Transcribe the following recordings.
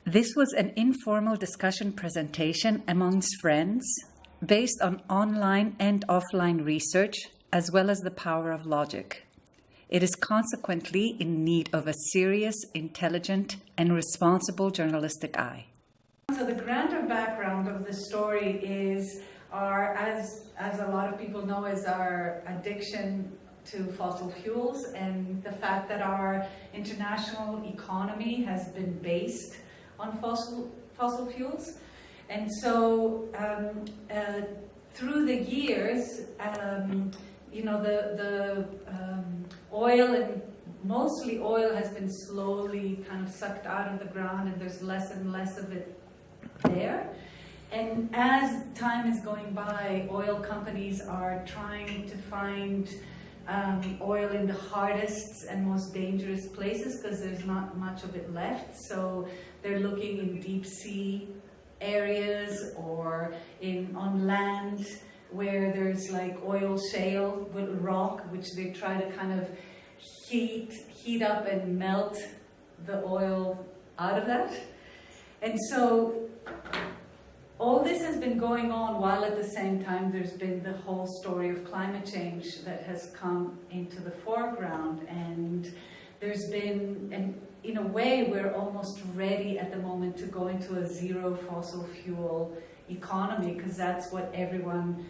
This was an informal discussion presentation amongst friends based on online and offline research, as well as the power of logic. It is consequently in need of a serious, intelligent, and responsible journalistic eye. So the grander background of the story is as a lot of people know, is our addiction to fossil fuels and the fact that our international economy has been based on fossil fuels. And so through the years, the oil, and mostly oil, has been slowly kind of sucked out of the ground, and there's less and less of it there. And as time is going by, oil companies are trying to find oil in the hardest and most dangerous places because there's not much of it left. So they're looking in deep sea areas or on land where there's like oil shale with rock, which they try to kind of heat up and melt the oil out of that. And so all this has been going on while at the same time there's been the whole story of climate change that has come into the foreground. And there's been, and in a way, we're almost ready at the moment to go into a zero fossil fuel economy, because that's what everyone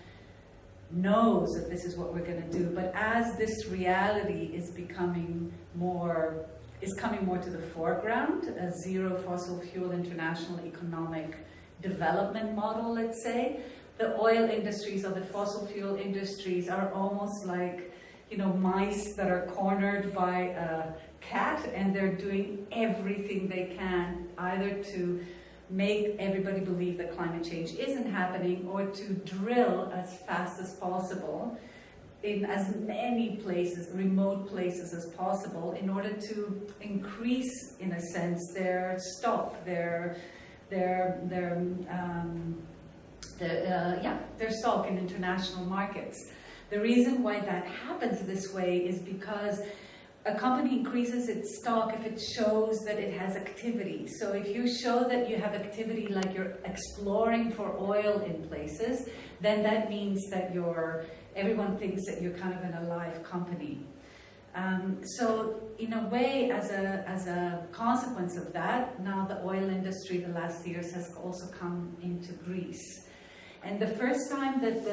knows, that this is what we're going to do. But as this reality is coming more to the foreground, a zero fossil fuel international economic development model, let's say, the oil industries or the fossil fuel industries are almost like, mice that are cornered by a cat, and they're doing everything they can either to make everybody believe that climate change isn't happening, or to drill as fast as possible in as many places, remote places as possible, in order to increase, in a sense, their stock, their stock in international markets. The reason why that happens this way is because a company increases its stock if it shows that it has activity. So if you show that you have activity, like you're exploring for oil in places, then that means that everyone thinks that you're kind of an alive company. So in a way, as a consequence of that, now the oil industry the last years has also come into Greece. And the first time that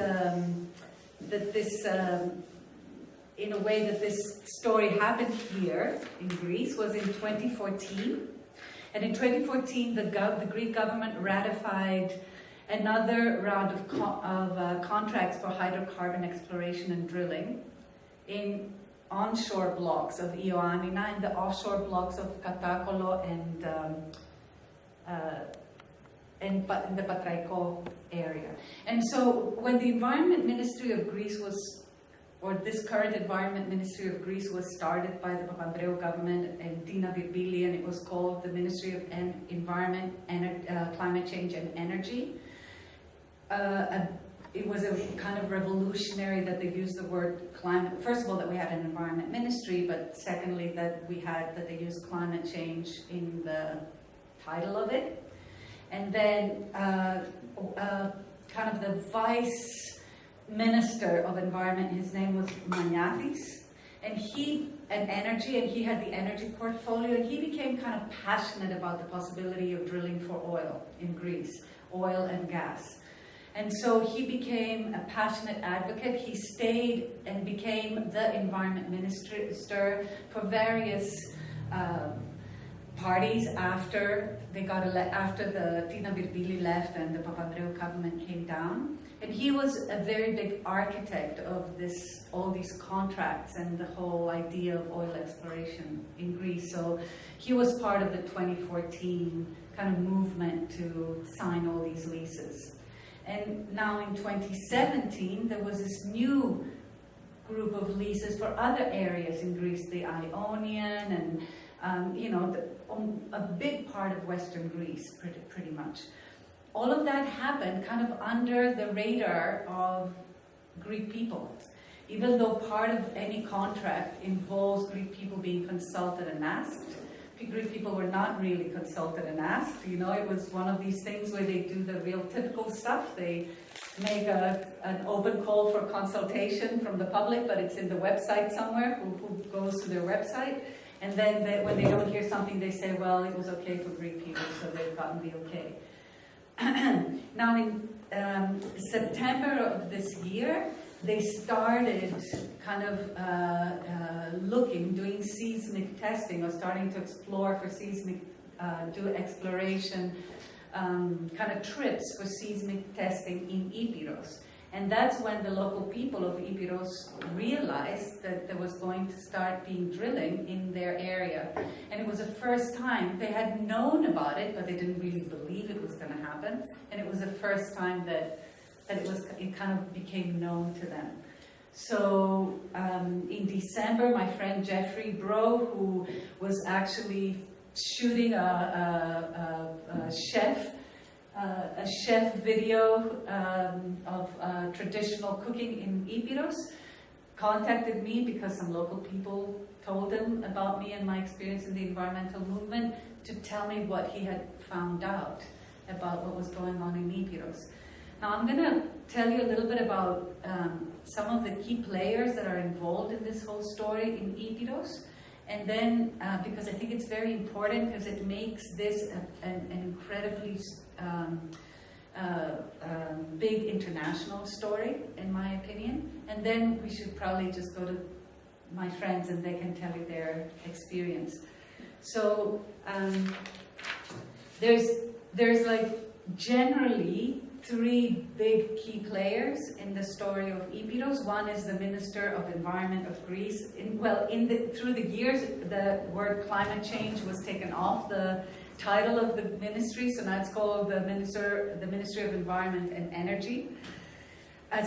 this story happened here in Greece was in 2014. And in 2014, the Greek government ratified another round of contracts for hydrocarbon exploration and drilling in onshore blocks of Ioannina and the offshore blocks of Katakolo and the Patraiko area. And so when the Environment Ministry of Greece this current Environment Ministry of Greece was started by the Papandreou government and Tina Virbili, and it was called the Ministry of Environment, Climate Change and Energy. It was a kind of revolutionary that they used the word climate. First of all, that we had an environment ministry, but secondly, that they used climate change in the title of it. And then kind of the vice minister of environment, his name was Maniatis, and he had the energy portfolio, and he became kind of passionate about the possibility of drilling for oil in Greece, oil and gas. And so he became a passionate advocate. He stayed and became the environment minister for various parties after the Tina Virbili left and the Papandreou government came down. And he was a very big architect of all these contracts and the whole idea of oil exploration in Greece. So he was part of the 2014 kind of movement to sign all these leases. And now in 2017, there was this new group of leases for other areas in Greece, the Ionian and a big part of Western Greece, pretty much. All of that happened kind of under the radar of Greek people. Even though part of any contract involves Greek people being consulted and asked, Greek people were not really consulted and asked. You know, it was one of these things where they do the real typical stuff. They make an open call for consultation from the public, but it's in the website somewhere. Who goes to their website? And then when they don't hear something, they say, well, it was okay for Greek people, so they've gotten the okay. Now, in September of this year, they started kind of doing seismic testing, or starting to explore for seismic, do exploration kind of trips for seismic testing in Epirus. And that's when the local people of Epirus realized that there was going to start being drilling in their area. And it was the first time. They had known about it, but they didn't really believe it was going to happen. And it was the first time that it kind of became known to them. So in December, my friend Jeffrey Bro, who was actually shooting a chef video of traditional cooking in Epirus, contacted me because some local people told him about me and my experience in the environmental movement, to tell me what he had found out about what was going on in Epirus. Now I'm going to tell you a little bit about some of the key players that are involved in this whole story in Epirus. And then, because I think it's very important, because it makes this an incredibly big international story, in my opinion. And then we should probably just go to my friends and they can tell you their experience. So there's like generally three big key players in the story of Epirus. One is the Minister of Environment of Greece. Through the years, the word climate change was taken off the title of the ministry, so now it's called the Ministry of Environment and Energy.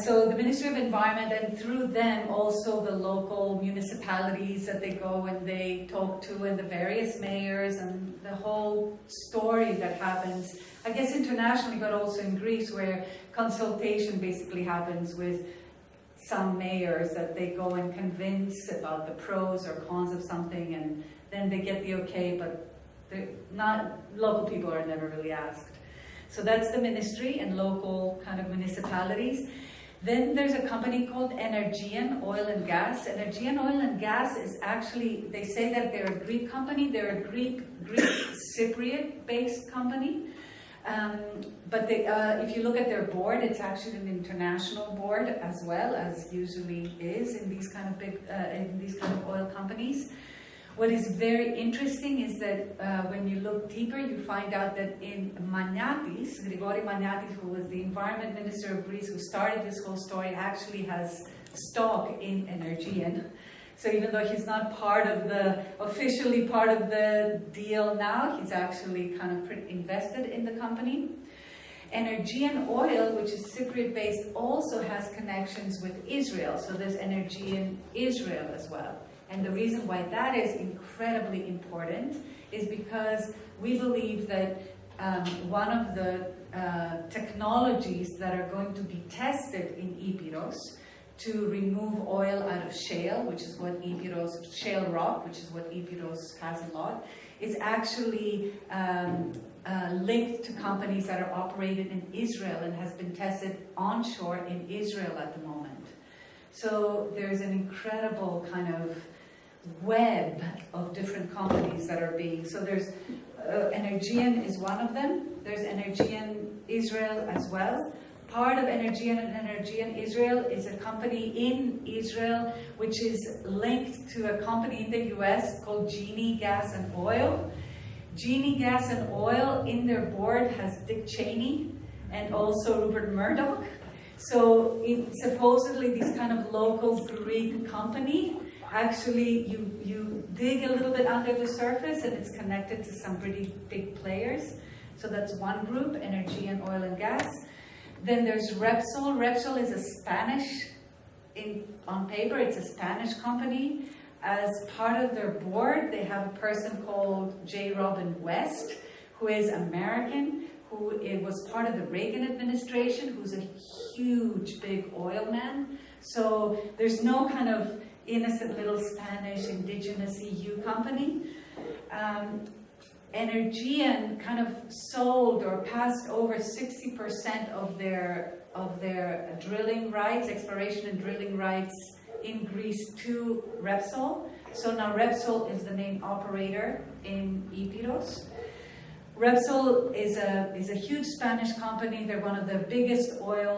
So the Ministry of Environment, and through them also the local municipalities that they go and they talk to, and the various mayors, and the whole story that happens, I guess internationally, but also in Greece, where consultation basically happens with some mayors that they go and convince about the pros or cons of something, and then they get the okay, but local people are never really asked. So that's the ministry and local kind of municipalities. Then there's a company called Energean Oil and Gas. Energean Oil and Gas is actually, they say that they're a Greek company. They're a Greek Cypriot-based company. But if you look at their board, it's actually an international board as well, as usually is in these kind of big, in these kind of oil companies. What is very interesting is that when you look deeper, you find out that in Maniatis, Grigori Maniatis, who was the environment minister of Greece, who started this whole story, actually has stock in Energean. So even though he's not officially part of the deal now, he's actually kind of invested in the company. Energean Oil, which is Cypriot-based, also has connections with Israel. So there's Energean Israel as well. And the reason why that is incredibly important is because we believe that one of the technologies that are going to be tested in Epirus to remove oil out of shale, which is what Epirus, shale rock, which is what Epirus has a lot, is actually linked to companies that are operated in Israel and has been tested onshore in Israel at the moment. So there's an incredible kind of web of different companies that are being, so there's Energean is one of them. There's Energean Israel as well. Part of Energean and Energean Israel is a company in Israel which is linked to a company in the US called Genie Gas and Oil. Genie Gas and Oil, in their board has Dick Cheney and also Rupert Murdoch. So supposedly this kind of local Greek company, actually you dig a little bit under the surface and it's connected to some pretty big players. So that's one group, Energean Oil and Gas. Then there's Repsol. Repsol is a Spanish, on paper it's a Spanish company. As part of their board, they have a person called J. Robin West, who is American, who was part of the Reagan administration, who's a huge, big oil man. So there's no kind of innocent little Spanish indigenous EU company. Energean kind of sold or passed over 60% of their drilling rights, exploration and drilling rights in Greece to Repsol. So now Repsol is the main operator in Epirus. Repsol is a huge Spanish company. They're one of the biggest oil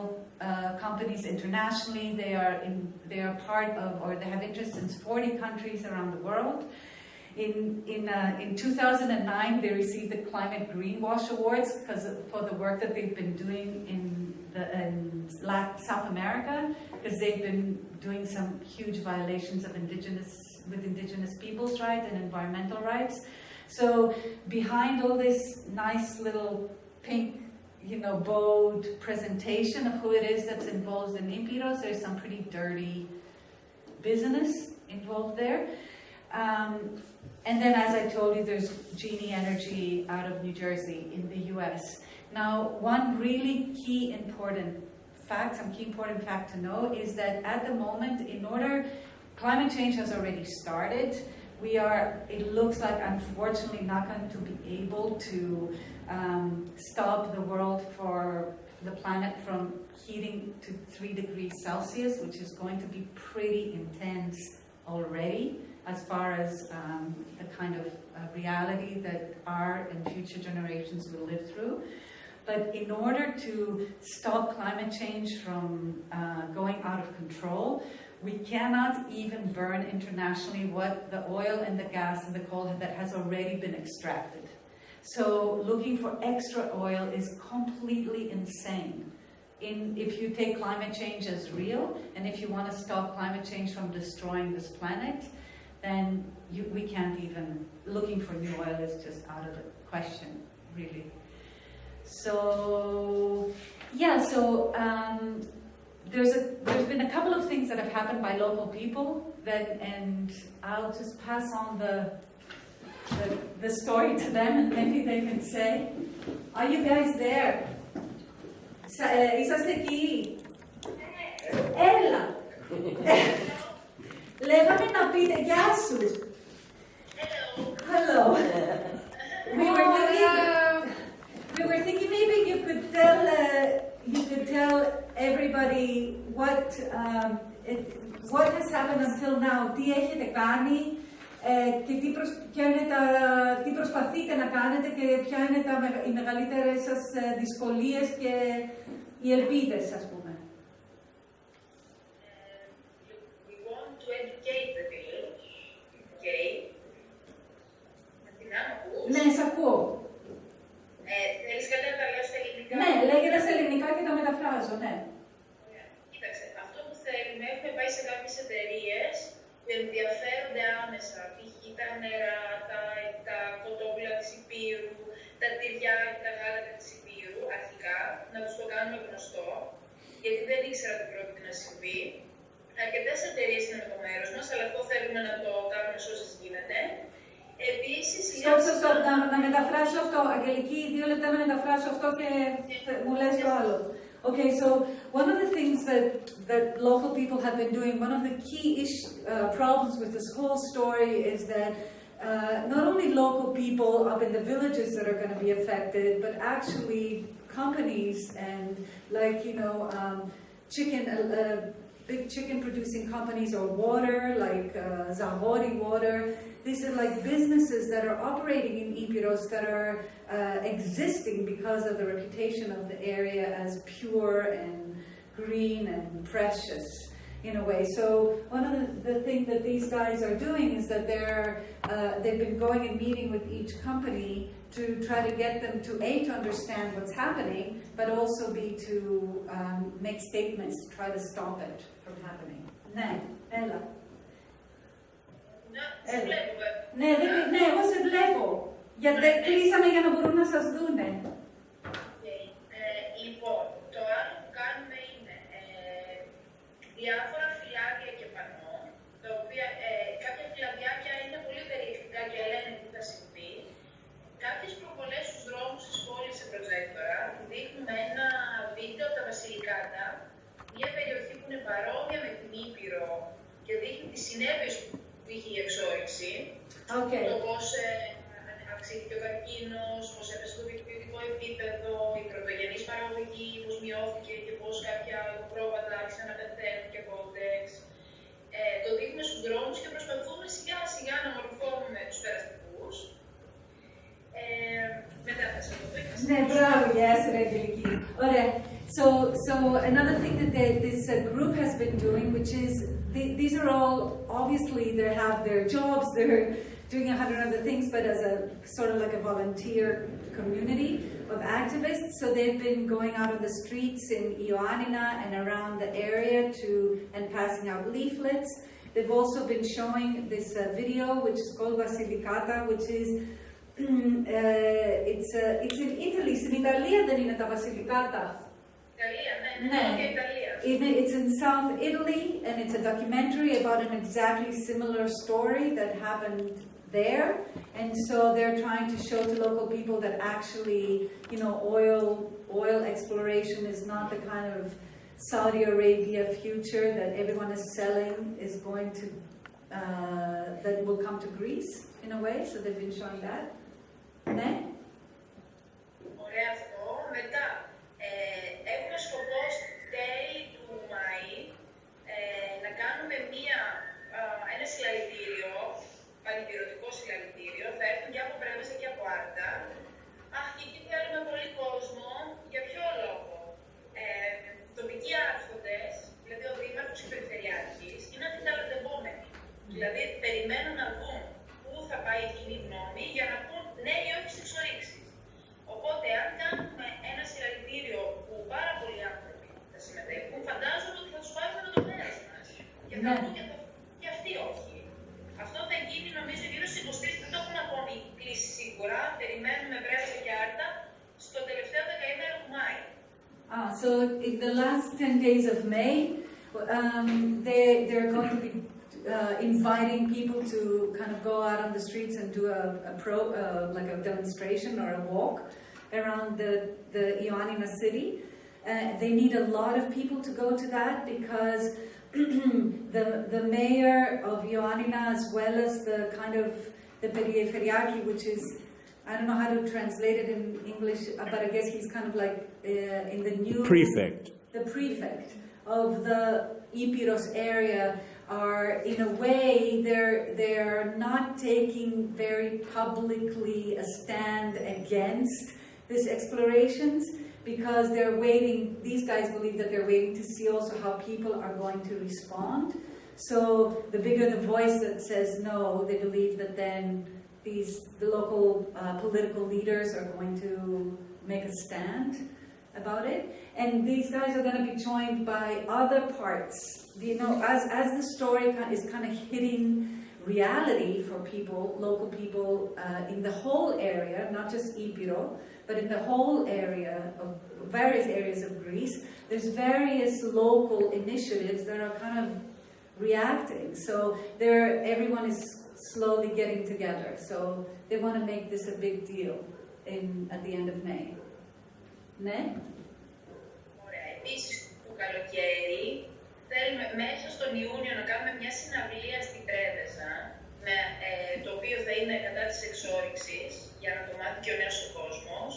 companies internationally. They are part of, or they have interests in 40 countries around the world. In 2009, they received the Climate Greenwash Awards for the work that they've been doing in South America, because they've been doing some huge violations of indigenous people's rights and environmental rights. So behind all this nice little pink, bowed presentation of who it is that's involved in Epirus, there's some pretty dirty business involved there. And then, as I told you, there's Genie Energy out of New Jersey in the US. Now, one really key important fact to know is that at the moment, climate change has already started. It looks like, unfortunately, not going to be able to stop the world for the planet from heating to 3 degrees Celsius, which is going to be pretty intense already, as far as the kind of reality that our and future generations will live through. But in order to stop climate change from going out of control, we cannot even burn internationally what the oil and the gas and the coal that has already been extracted. So looking for extra oil is completely insane. If you take climate change as real, and if you want to stop climate change from destroying this planet, then we can't even, looking for new oil is just out of the question, really. So, yeah, there's been a couple of things that have happened by local people, and I'll just pass on the story to them, and maybe they can say, are you guys there? Είσαστε εκεί? Έλα! Λέγαμε να πείτε γεια σου. Hello. We were thinking maybe you could tell everybody what has happened until now. Τι έχετε κάνει και τι προσπαθείτε να κάνετε και ποια είναι οι μεγαλύτερες σας δυσκολίες και οι ελπίδες, ας πούμε. Ναι, σ' ακούω. Θέλεις καλύτερα να τα λέω στα ελληνικά? Ναι, λέγεται στα ελληνικά και τα μεταφράζω, ναι. Κοίταξε, αυτό που θέλουμε, έχουμε πάει σε κάποιες εταιρείες που ενδιαφέρονται άμεσα, π.χ. τα νερά, τα κοτόπουλα της Υπήρου, τα τυριά και τα γάλατα της Υπήρου, αρχικά, να τους το κάνουμε γνωστό, γιατί δεν ήξερα τι πρόκειται να συμβεί. Αρκετές εταιρείες είναι με το μέρος μας, αλλά αυτό θέλουμε να το κάνουμε όσες γίνεται. Επίσης, να μεταφράσω αυτό, Αγγελική, 2 λεπτά να μεταφράσω αυτό και μου λες το άλλο. Okay, so one of the things that local people have been doing, one of the key problems with this whole story is that not only local people up in the villages that are going to be affected, but actually companies and big chicken producing companies or water, like Zahori water. These are like businesses that are operating in Epirus that are existing because of the reputation of the area as pure and green and precious in a way. So one of the things that these guys are doing is that they've been going and meeting with each company to try to get them to to understand what's happening, but also to make statements to try to stop it from happening. Ναι, έλα. Ναι, εγώ σε βλέπω. Γιατί κλείσαμε για να μπορούν να σας δούνε. Λοιπόν, το άλλο που κάνουμε είναι διάφορα φυλάδια και πανό, τα οποία κάποια φυλαδιάκια είναι πολύ περιεκτικά και λένε τι θα συμβεί. Κάποιες προβολές στους δρόμους της πόλης σε προτζέκτορα δείχνουμε ένα βίντεο από τα Βασιλικάτα, μια περιοχή που είναι παρόμοια με την Ήπειρο και δείχνει τις συνέπειες που είχε η εξόρυξη. Okay. Το πώς δρόμους και προσπαθούμε σιγά σιγά να μορφώνουμε τους περαστικούς. Μετά θα σας το πω. Ναι, μπράβο, γεια σου, Αγγελική. Ωραία. So another thing that this group has been doing, which is, these are all, obviously they have their jobs, they're doing 100 other things, but as a sort of like a volunteer community of activists. So they've been going out on the streets in Ioannina and around the area and passing out leaflets. They've also been showing this video, which is called Vasilikata, which is, it's in Italy. Στην Italia δεν είναι τα Βασιλικάτα. It's in South Italy, and it's a documentary about an exactly similar story that happened there. And so they're trying to show to local people that actually, you know, oil exploration is not the kind of Saudi Arabia future that everyone is selling is going to, that will come to Greece in a way. So they've been showing that. Ναι. Ωραία αυτό. Μετά, έχουμε σκοπό τέλη του Μάη να κάνουμε ένα συλλαλητήριο, πανηπηρωτικό συλλαλητήριο. Θα έρθουν και από Πρέβεζα και από Άρτα. Και εκεί θέλουμε πολύ κόσμο. Για ποιο λόγο? Τοπικοί άρχοντες, δηλαδή ο Δήμαρχος και η Περιφερειάρχης, είναι αντιταλαντευόμενοι. Δηλαδή περιμένουν να δουν πού θα πάει η κοινή γνώμη για να πούν ναι ή όχι στις εξορίξεις. Οπότε, αν κάνουμε ένα συλλαλητήριο που πάρα πολλοί άνθρωποι θα συμμετέχουν, φαντάζομαι ότι θα τους πάρουν το τομέα μας. Και θα πούν και αυτοί όχι. Αυτό θα γίνει νομίζω γύρω στις 23, δεν το έχουμε ακόμη κλείσει σίγουρα. Περιμένουμε Πρέβεζα και Άρτα στο τελευταίο δεκαήμερο του Μάη. So in the last 10 days of May, they're going to be inviting people to kind of go out on the streets and do like a demonstration or a walk around the Ioannina city. They need a lot of people to go to that because the mayor of Ioannina, as well as the kind of the Periφερειάρχη, which is, I don't know how to translate it in English, but I guess he's kind of like in the new prefect. The prefect of the Epirus area are, in a way, they're not taking very publicly a stand against these explorations because they're waiting. These guys believe that they're waiting to see also how people are going to respond. So the bigger the voice that says no, they believe that then the local political leaders are going to make a stand about it. And these guys are going to be joined by other parts. You know, as the story is kind of hitting reality for people, local people in the whole area, not just Epirus, but in the whole area of various areas of Greece, there's various local initiatives that are kind of reacting. So everyone is slowly getting together. So they want to make this a big deal at the end of May. Ναι. Ωραία. Επίσης, το καλοκαίρι θέλουμε μέσα στον Ιούνιο να κάνουμε μια συναυλία στην Πρέβεζα, το οποίο θα είναι κατά της εξόρυξης, για να το μάθει και ο νέος ο κόσμος,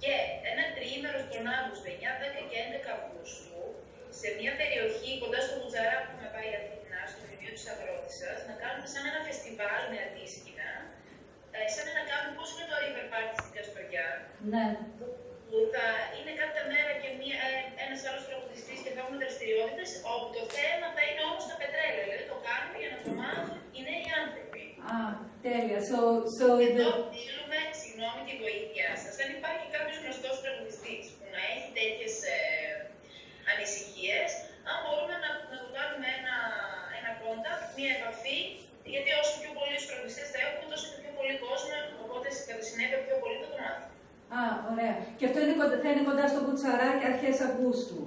και ένα τριήμερο τον Αύγουστο, 9, 10 και 11 Αυγούστου, σε μια περιοχή κοντά στο Μπουτζαρά που έχουμε πάει η Αθήνα, στο Μνημείο της Αγρότισσας, να κάνουμε σαν ένα φεστιβάλ με αντίσκηνα, σαν να κάνουμε πώς είναι το River Party στην Καστοριά. Ναι. Που θα είναι κάθε μέρα και ένας άλλος τραγουδιστής και θα έχουμε δραστηριότητες, όπου το θέμα θα είναι όμως τα πετρέλαια. Δηλαδή το κάνουμε για να το μάθουν οι νέοι άνθρωποι. Τέλεια. Εδώ θέλουμε, συγγνώμη, τη βοήθεια σας. Αν υπάρχει κάποιος γνωστός τραγουδιστής που να έχει τέτοιες ανησυχίες, αν μπορούμε να το κάνουμε ένα contact, μια επαφή, γιατί όσο πιο πολλοί τραγουδιστές θα έχουμε, τόσο και πιο πολύ κόσμο, οπότε κατά συνέπεια πιο πολύ θα το μάθουν. Ωραία. Και αυτό θα είναι κοντά στο Μπουτσαρά και αρχές Αυγούστου.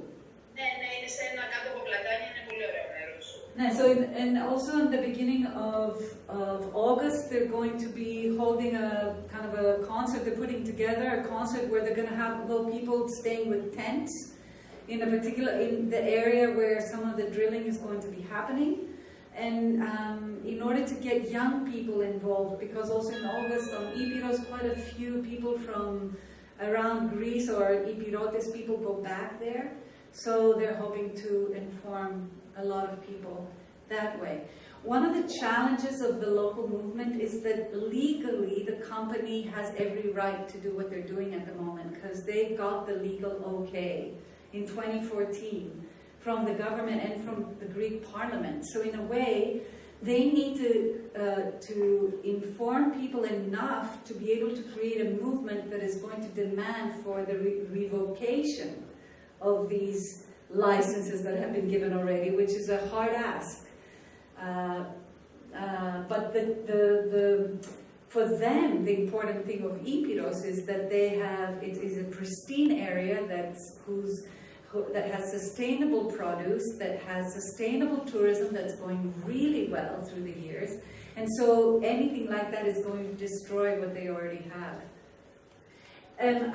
Ναι, είναι σε ένα κάτω από πλατάνια, είναι πολύ ωραίο μέρος. Ναι, so and also in the beginning of August, they're going to be holding a kind of a concert. They're putting together a concert where they're going to have people staying with tents in the area where some of the drilling is going to be happening. And in order to get young people involved, because also in August on Epirus, quite a few people from around Greece or Epirotes people go back there. So they're hoping to inform a lot of people that way. one of the challenges of the local movement is that legally the company has every right to do what they're doing at the moment because they got the legal okay in 2014 from the government and from the Greek parliament. So in a way, they need to inform people enough to be able to create a movement that is going to demand for the revocation of these licenses that have been given already, which is a hard ask. But for them, the important thing of Epirus is that it is a pristine area that has sustainable produce, that has sustainable tourism that's going really well through the years. And so anything like that is going to destroy what they already have.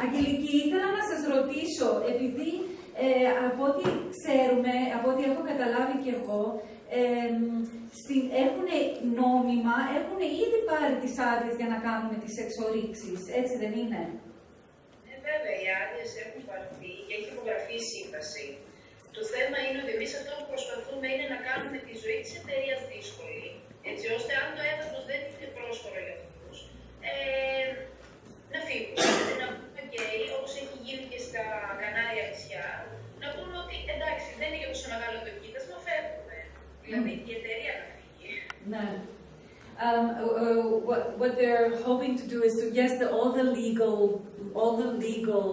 Αγγελική, ήθελα να σας ρωτήσω, επειδή από ό,τι ξέρουμε, από ό,τι έχω καταλάβει και εγώ, έχουν νόμιμα, έχουν ήδη πάρει τις άδειες για να κάνουν τις εξορίξεις, έτσι δεν είναι? Βέβαια, οι άδειες έχουν πάρθει και έχει υπογραφεί η σύμβαση. Το θέμα είναι ότι εμείς αυτό που προσπαθούμε είναι να κάνουμε τη ζωή της εταιρείας δύσκολη, έτσι ώστε αν το έδαφος δεν είναι πρόσφορο για αυτούς, να φύγουν. Να πούμε και όπως έχει γίνει και στα Κανάρια νησιά, να πούμε ότι εντάξει, δεν είναι για τόσο μεγάλο το κοίτασμα, φεύγουμε. Δηλαδή η εταιρεία να φύγει. No. What they're hoping to do is to, yes, all the legal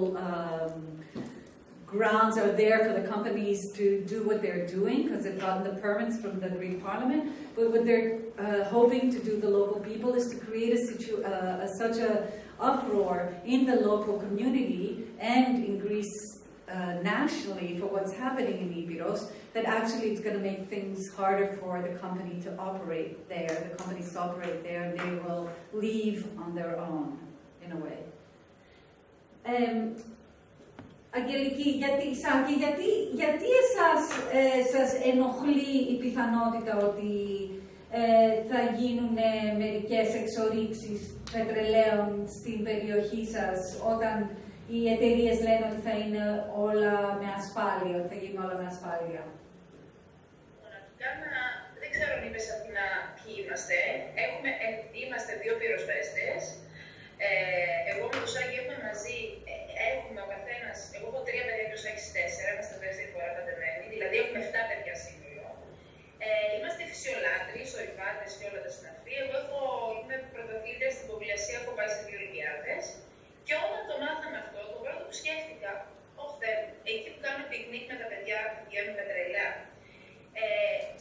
grounds are there for the companies to do what they're doing because they've gotten the permits from the Greek Parliament. But what they're hoping to do, the local people, is to create such a uproar in the local community and in Greece nationally for what's happening in Epirus, that actually it's going to make things harder for the company to operate there, the companies to operate there, and they will leave on their own, in a way. Αγγελική, γιατί σας ενοχλεί η πιθανότητα ότι θα γίνουν μερικές εξορίξεις πετρελαίων στην περιοχή σας όταν οι εταιρείες λένε ότι θα είναι όλα με ασφάλεια, ότι θα γίνουν όλα με ασφάλεια? Δεν ξέρω αν είπες Αθηνά ποιοι είμαστε. Είμαστε δύο πυροσβέστες. Εγώ με το Σάκη έχουμε μαζί, έχουμε ο καθένας, εγώ έχω 3 παιδιά και ο Σάκης 4, είμαστε 4 φορά παντεμένοι, δηλαδή έχουμε 7 παιδιά σύνολο. Είμαστε φυσιολάτροι, σορυβάτες και όλα τα συναφή. Εγώ είμαι πρωταθλήτρια στην Ποπλιασία, έχω πάει σε 2 Ολυμπιάδες. Και όταν το μάθαμε αυτό, το πρώτο που σκέφτηκα, εκεί που κάνουμε πικνίκ με τα παιδιά, πηγαίνουν με τρελά.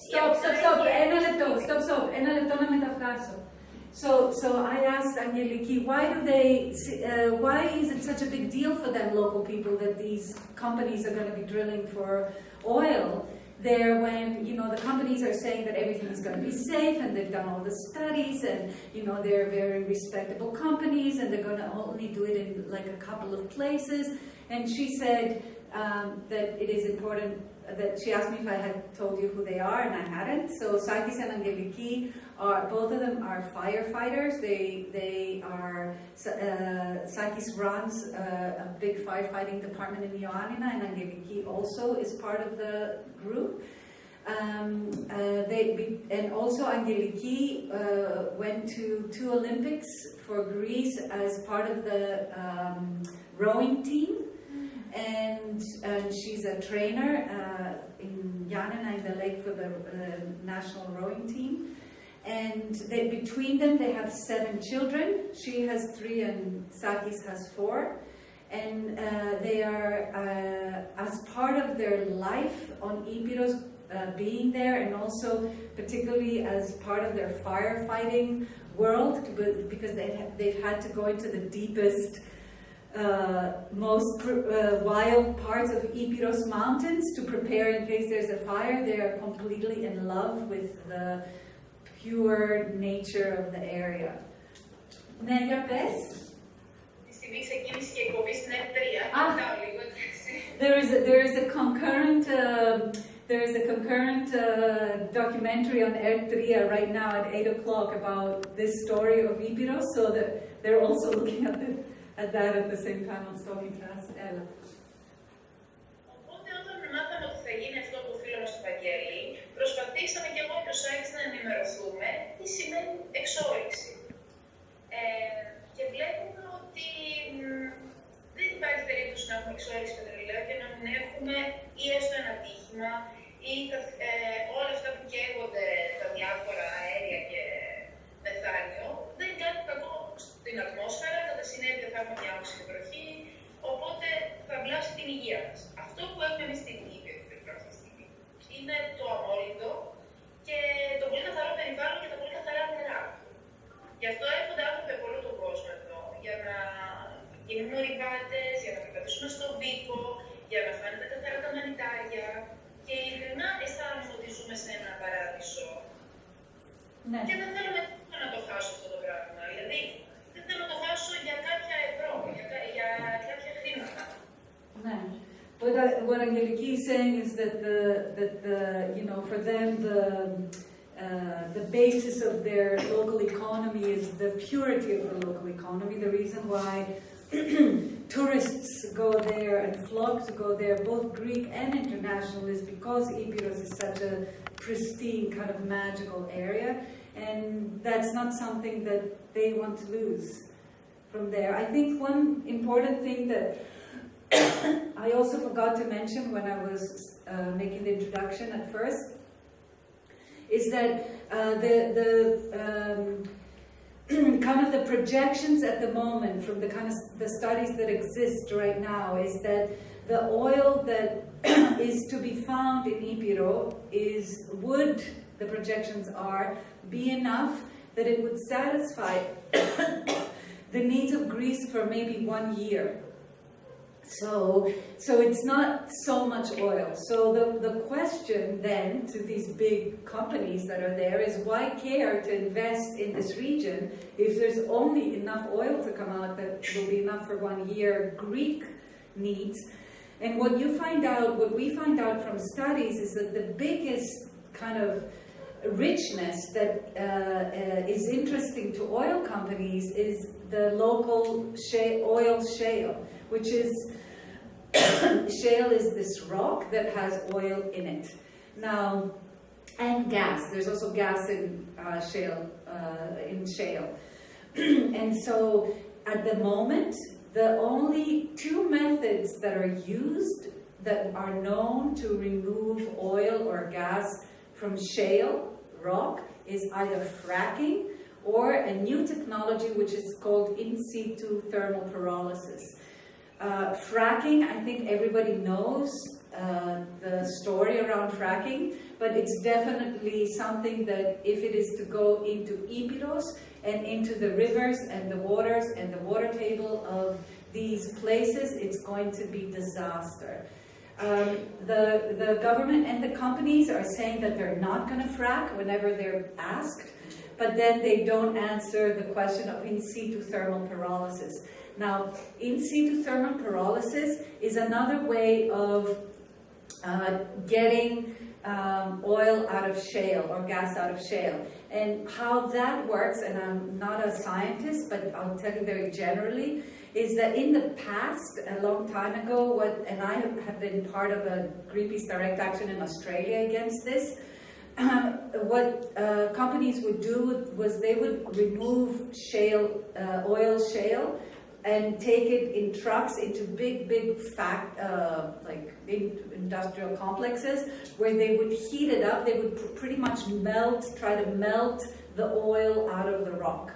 Stop, ένα λεπτό να μεταφράσω. So I asked Angeliki, why is it such a big deal for them, local people, that these companies are going to be drilling for oil there when, the companies are saying that everything is going to be safe and they've done all the studies and, they're very respectable companies and they're going to only do it in like a couple of places. And she said that it is important, that she asked me if I had told you who they are, and I hadn't. So Sakis and Angeliki both of them are firefighters. They are, Sakis runs a big firefighting department in Ioannina, and Angeliki also is part of the group. And also Angeliki went to 2 Olympics for Greece as part of the rowing team. And she's a trainer in Ioannina in the lake for the national rowing team. And between them, they have 7 children. She has 3 and Sakis has 4. And they are, as part of their life on Epirus, being there, and also particularly as part of their firefighting world, because they've had to go into the deepest, most wild parts of Epirus mountains to prepare in case there's a fire. They are completely in love with the pure nature of the area. Ναι, για πες. Τη στιγμή ξεκίνησε και η εκπομπή στην F3. There is a concurrent documentary on Eritrea right now at 8 o'clock about this story of Epirus, so that they're also looking at that at the same time on talking to us. Ella. Οπότε όταν μάθαμε ότι θα γίνει αυτό που οφείλω στο Βαγγέλη, προσπαθήσαμε προσπαθήσαμε και εγώ και ο Σάκης να ενημερωθούμε τι σημαίνει εξόρυξη. Και βλέπουμε ότι δεν υπάρχει περίπτωση να έχουμε εξόρυξη πετρελαίου και να μην έχουμε ή έστω ένα ατύχημα ή όλα αυτά που καίγονται τα διάφορα αέρια και μεθάνιο. Δεν είναι κάτι κακό στην ατμόσφαιρα, κατά συνέπεια θα έχουμε μια όξινη βροχή, οπότε θα βλάψει την υγεία μας. Αυτό που έχουμε εμείς στην Ήπειρο αυτή τη στιγμή είναι το αμόλυντο και το πολύ καθαρό περιβάλλον και τα πολύ καθαρά νερά. Γι' αυτό έρχονται άνθρωποι από όλο τον κόσμο εδώ, για να γίνουν ορειβάτες, για να περπατήσουν στον πίκο, για να φάνε τα καθαρά τα μανιτάρια. Και ειλικρινά αισθάνομαι ότι ζούμε σε ένα παράδεισο. Ναι. Και δεν θέλω να το χάσω αυτό το πράγμα. Δηλαδή, δεν θέλω να το χάσω για κάποια ευρώ, για κάποια χρήματα. Ναι. What Angeliki is saying is that for them the basis of their local economy is the purity of the local economy. The reason why tourists go there and flock to go there, both Greek and international, is because Epirus is such a pristine, kind of magical area, and that's not something that they want to lose from there. I think one important thing that I also forgot to mention when I was making the introduction at first is that kind of the projections at the moment from the studies that exist right now is that the oil that is to be found in Epirus would, the projections are, be enough that it would satisfy the needs of Greece for maybe 1 year. So it's not so much oil. So the question then to these big companies that are there is why care to invest in this region if there's only enough oil to come out that will be enough for 1 year Greek needs. And what we find out from studies is that the biggest kind of richness that is interesting to oil companies is the local oil shale, which is shale is this rock that has oil in it. Now, and gas. There's also gas in shale. And so, at the moment, the only 2 methods that are used that are known to remove oil or gas from shale rock is either fracking or a new technology which is called in situ thermal pyrolysis. Fracking, I think everybody knows the story around fracking, but it's definitely something that if it is to go into Epirus and into the rivers and the waters and the water table of these places, it's going to be disaster. The government and the companies are saying that they're not going to frack whenever they're asked, but then they don't answer the question of in situ thermal pyrolysis. Now, in situ thermal pyrolysis is another way of getting oil out of shale or gas out of shale. And how that works, and I'm not a scientist, but I'll tell you very generally, is that in the past, a long time ago, and I have been part of a Greenpeace direct action in Australia against this, what companies would do was they would remove oil shale and take it in trucks into big like industrial complexes where they would heat it up. They would pretty much try to melt the oil out of the rock.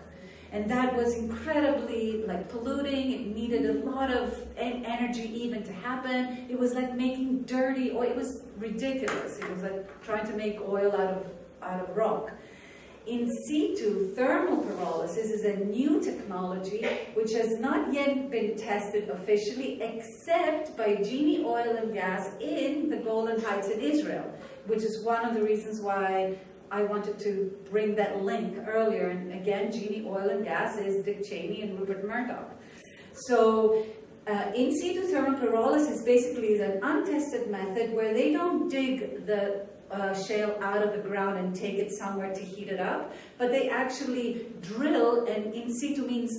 And that was incredibly polluting. It needed a lot of energy even to happen. It was like making dirty oil. It was ridiculous. It was like trying to make oil out of rock. In situ thermal pyrolysis is a new technology which has not yet been tested officially except by Genie Oil and Gas in the Golan Heights in Israel, which is one of the reasons why I wanted to bring that link earlier. And again, Genie Oil and Gas is Dick Cheney and Rupert Murdoch. So in situ thermal pyrolysis basically is an untested method where they don't dig the shale out of the ground and take it somewhere to heat it up, but they actually drill, and in situ means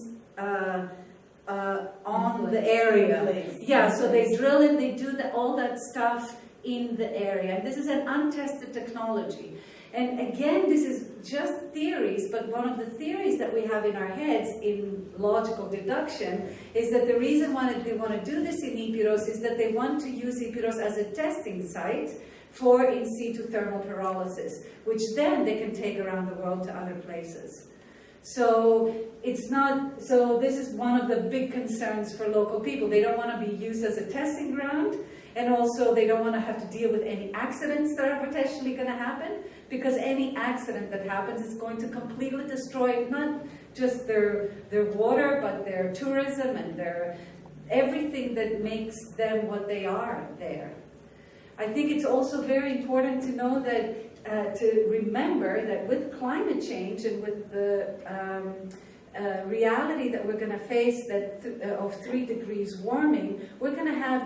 on the area. Yeah, so they drill it, they do all that stuff in the area. And this is an untested technology. And again, this is just theories, but one of the theories that we have in our heads in logical deduction is that the reason why they want to do this in Epirus is that they want to use Epirus as a testing site for in situ thermal pyrolysis, which then they can take around the world to other places. So it's not, so this is one of the big concerns for local people. They don't want to be used as a testing ground, and also they don't want to have to deal with any accidents that are potentially going to happen, because any accident that happens is going to completely destroy not just their water, but their tourism and their everything that makes them what they are there. I think it's also very important to know that, to remember that with climate change and with the reality that we're going to face that of 3 degrees warming, we're going to have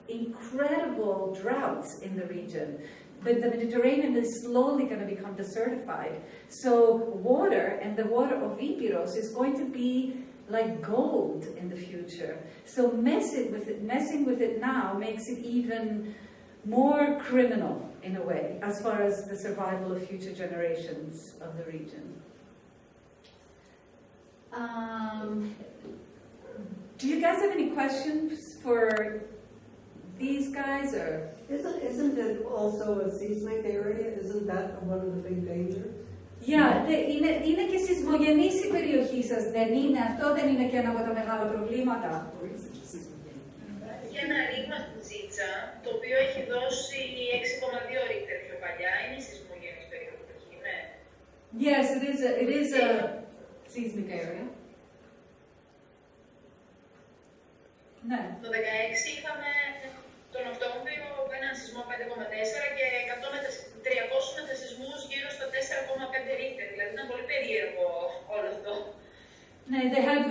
incredible droughts in the region. The Mediterranean is slowly going to become desertified. So water, and the water of Epirus, is going to be like gold in the future. So messing with it now makes it even more criminal in a way, as far as the survival of future generations of the region. Do you guys have any questions for these guys, or? Isn't it also a seismic area? Isn't that one of the big dangers? Yeah, είναι και σεισμογενής η περιοχή σας, δεν είναι? Αυτό δεν είναι και ένα από τα μεγάλα προβλήματα. Έχει ένα ρήγμα στην Τζίτσα, το οποίο έχει δώσει 6,2 ρίχτερ πιο παλιά. Είναι η σεισμογενής περιοχή, ναι. Yes, it is a seismic area. Ναι. Το 2016 είχαμε τον Οκτώβριο έναν σεισμό 5,4 και 300 μετασεισμούς γύρω στα 4,5 ρίχτερ. Δηλαδή ήταν πολύ περίεργο όλο αυτό. Ναι, they had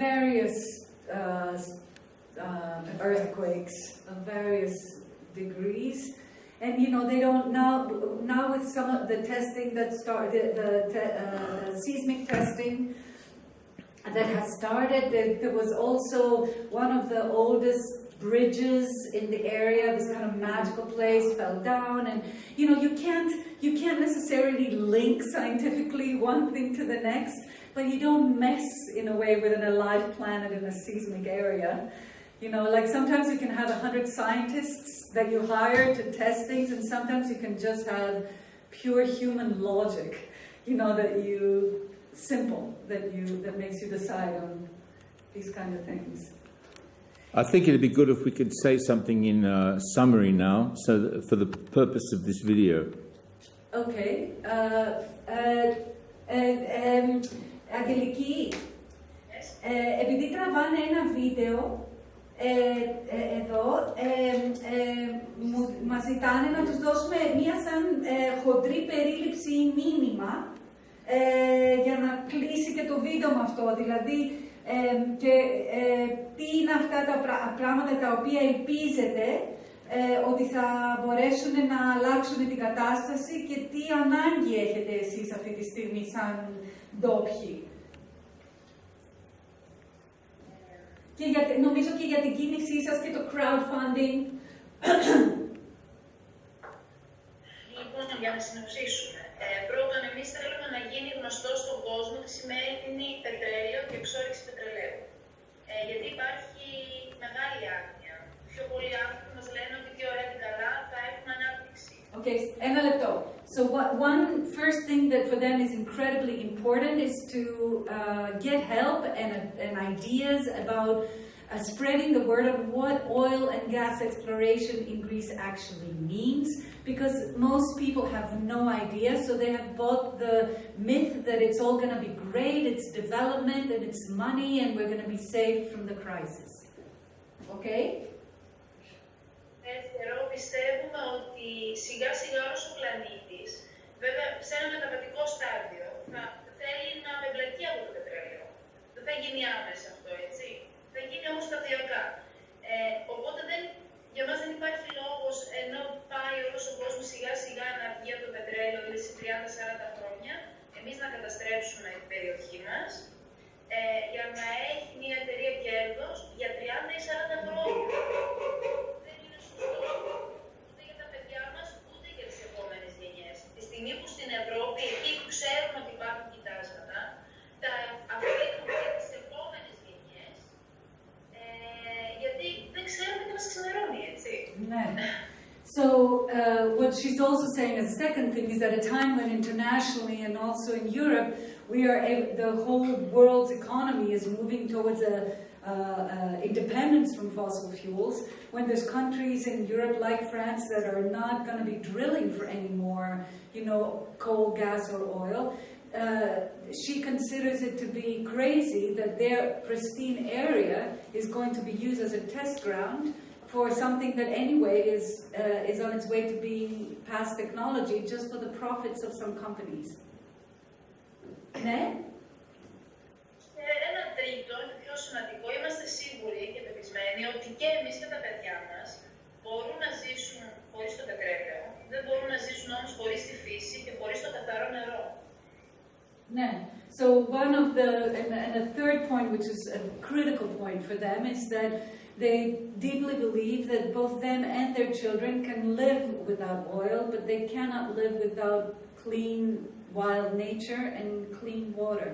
various earthquakes of various degrees, and you know they don't now with some of the testing that started, the seismic testing that has started. There was also one of the oldest bridges in the area, this kind of magical place, fell down, and you know you can't necessarily link scientifically one thing to the next, but you don't mess in a way with an alive planet in a seismic area. You know, like sometimes you can have 100 scientists that you hire to test things, and sometimes you can just have pure human logic, you know, that makes you decide on these kind of things. I think it'd be good if we could say something in summary now, so that for the purpose of this video. Okay. Αγγελική, επειδή τραβάνε ένα βίντεο εδώ, μας ζητάνε να τους δώσουμε μία σαν χοντρή περίληψη ή μήνυμα για να κλείσει και το βίντεο με αυτό. Δηλαδή, τι είναι αυτά τα πράγματα τα οποία ελπίζετε ότι θα μπορέσουν να αλλάξουν την κατάσταση και τι ανάγκη έχετε εσείς αυτή τη στιγμή σαν ντόπιοι. Και νομίζω και για την κίνησή σας και το crowdfunding. Λοιπόν, για να συνοψίσουμε. Πρώτον, εμείς θέλουμε να γίνει γνωστό στον κόσμο τι σημαίνει πετρέλαιο και εξόρυξη πετρελαίου. Γιατί υπάρχει μεγάλη άγνοια. Πιο πολλοί άνθρωποι μας λένε ότι τι ωραία και καλά θα έχουν ανάπτυξη. Okay, ένα λεπτό. So one first thing that for them is incredibly important is to get help and ideas about spreading the word of what oil and gas exploration in Greece actually means, because most people have no idea, so they have bought the myth that it's all going to be great, it's development and it's money and we're going to be saved from the crisis. Okay? Δεύτερο, πιστεύουμε ότι σιγά σιγά όλος ο πλανήτης, βέβαια σε ένα μεταβατικό στάδιο, θα θέλει να εμπλακεί από το πετρέλαιο. Δεν θα γίνει άμεσα αυτό, έτσι. Θα γίνει όμως σταδιακά. Οπότε για μας δεν υπάρχει λόγος, ενώ πάει όλος ο κόσμος σιγά σιγά να βγει από το πετρέλαιο, δηλαδή σε 30-40 χρόνια, εμείς να καταστρέψουμε την περιοχή μας, για να έχει μια εταιρεία κέρδος για 30 ή 40 χρόνια. Δεν είναι σωστό. So what she's also saying as a second thing is that at a time when internationally and also in Europe, the whole world's economy is moving towards independence from fossil fuels, when there's countries in Europe like France that are not going to be drilling for any more, coal, gas or oil, she considers it to be crazy that their pristine area is going to be used as a test ground for something that anyway is on its way to being past technology just for the profits of some companies. Ναι. Ένα τρίτο, πιο σημαντικό, είμαστε σίγουροι και πεπισμένοι ότι και εμείς και τα παιδιά μας μπορούν να ζήσουν χωρίς το πετρέλαιο, δεν μπορούν να ζήσουν όμως χωρίς τη φύση και χωρίς το καθαρό νερό. Ναι. So one of and a third point, which is a critical point for them, is that they deeply believe that both them and their children can live without oil, but they cannot live without clean wild nature and clean water.